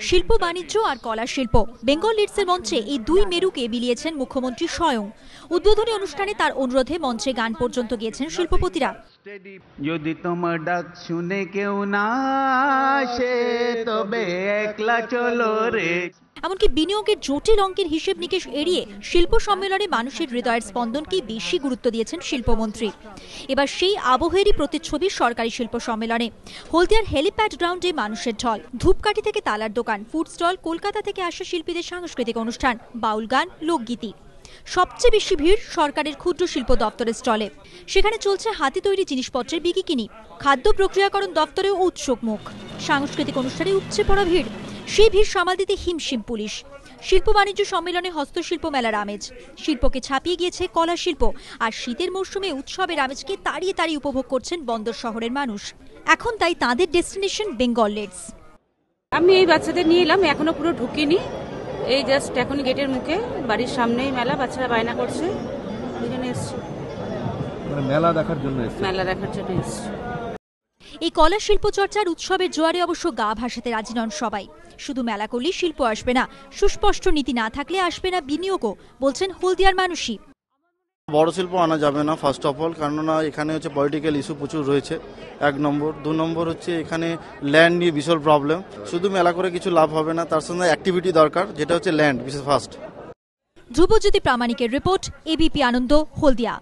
শিল্প বাণিজ্য আর কলা শিল্প বেঙ্গল লিডসের মঞ্চে এই দুই মেরুকে বিলিয়েছেন মুখ্যমন্ত্রী স্বয়ং। উদ্বোধনী অনুষ্ঠানে তার অনুরোধে মঞ্চে গান পর্যন্ত গিয়েছেন শিল্পপতিরা। যদি তোমার ডাক শুনে কেউ না আসে তবে একলা চলো রে। এমনকি বিনিয়োগের জটিল অঙ্কের হিসেব নিকেশ এড়িয়ে শিল্প সম্মেলনে মানুষের হৃদয়ের স্পন্দনকেই বেশি গুরুত্ব দিয়েছেন শিল্পমন্ত্রী। এবার সেই আবহেরই প্রতিচ্ছবি সরকারি শিল্প সম্মেলনে। হলদিয়ার হেলিপ্যাড গ্রাউন্ডে মানুষের ঢল, ধূপকাঠি থেকে তালার দোকান, ফুড স্টল, কলকাতা থেকে আসা শিল্পীদের সাংস্কৃতিক অনুষ্ঠান, বাউল গান, লোকগীতি। সবচেয়ে বেশি ভিড় সরকারের ক্ষুদ্র শিল্প দপ্তরের স্টলে। সেখানে চলছে হাতে তৈরি জিনিসপত্রের বিকিকিনি। খাদ্য প্রক্রিয়াকরণ দপ্তরেও উৎসুক মুখ। সাংস্কৃতিক অনুষ্ঠানে উপচে পড়া ভিড়, সেই ভিড় সামাল দিতে হিমশিম পুলিশ। শিল্প বাণিজ্য সম্মেলনে হস্তশিল্প মেলার আমেজ, শিল্পকে ছাপিয়ে গিয়েছে কলা শিল্প। আর শীতের মৌসুমে উৎসবের আমেজকে তাড়িয়ে তাড়িয়ে উপভোগ করছেন বন্দর শহরের মানুষ। এখন তাই তাদের ডেস্টিনেশন বেঙ্গল লিডস। আমি এই বাচ্চাদের নিয়ে এলাম, এখনো পুরো ঢুকিনি, এই জাস্ট এখন গেটের মুখে, বাড়ির সামনেই মেলা, বাচ্চারা বায়না করছে, ওইখানে এসছি, মেলা দেখার জন্য এসছি। এই কলা শিল্প চর্চার উৎসবের জোয়ারে অবশ্য গা ভাসাতে রাজি নন সবাই। শুধু মেলা করলেই শিল্প আসবে না, সুস্পষ্ট নীতি না থাকলে আসবে না বিনিয়োগও, বলছেন হলদিয়ার মানুষই। বড় শিল্প আনা যাবে না ফার্স্ট অফ অল, কেননা এখানে হচ্ছে পলিটিক্যাল ইস্যু প্রচুর রয়েছে, 1 নম্বর। 2 নম্বর হচ্ছে এখানে ল্যান্ড নিয়ে বিশাল প্রবলেম। শুধু মেলা করে কিছু লাভ হবে না, তার সঙ্গে অ্যাক্টিভিটি দরকার, যেটা হচ্ছে ল্যান্ড বিশেষ ফার্স্ট। ধ্রুবজ্যোতি প্রামাণিকের রিপোর্ট, এবিপি আনন্দ, হলদিয়া।